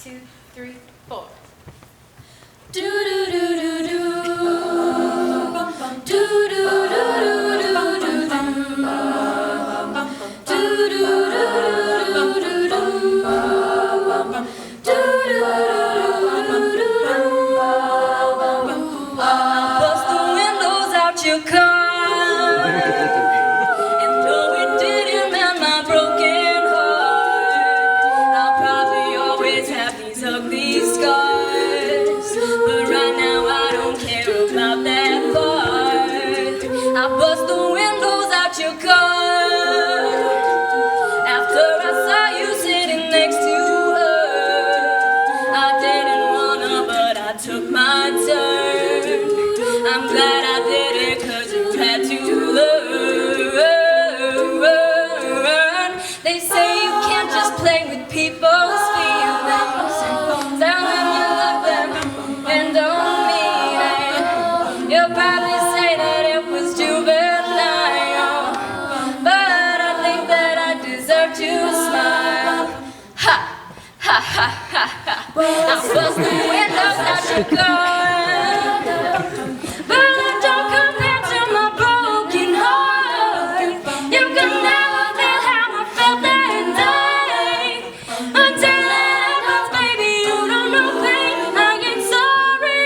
2, 3, 4. Do do do do do. Do do do do do do. Do do do do do do. Bust the windows out your car, and though it didn't mend my broken heart, I'll probably always have these ugly scars. But right now I don't care about that part. I bust the windows out your car after I saw you sitting next to her. I didn't wanna, but I took my turn. I'm glad I did it, 'cause you had to learn. They say you can't just play with people's feelings. Tell them you love them and don't mean it. You'll probably say that it was juvenile, but I think that I deserve to smile. Ha, ha, ha, ha, ha. I bust the windows out your car, but it don't compare to my broken heart. You can never feel how I felt that day. Until it happens, baby, you don't know pain. I ain't sorry.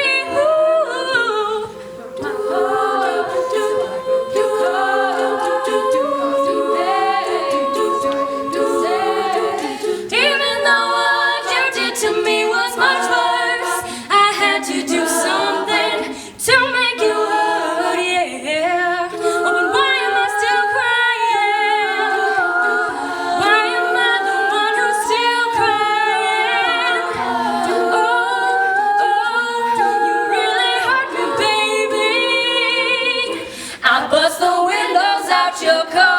Even though what you did to me was much worse, I had to do something to make you hurt, yeah. Oh, but why am I still crying? Why am I the one who's still crying? Oh, you really hurt me, baby. I bust the windows out your car.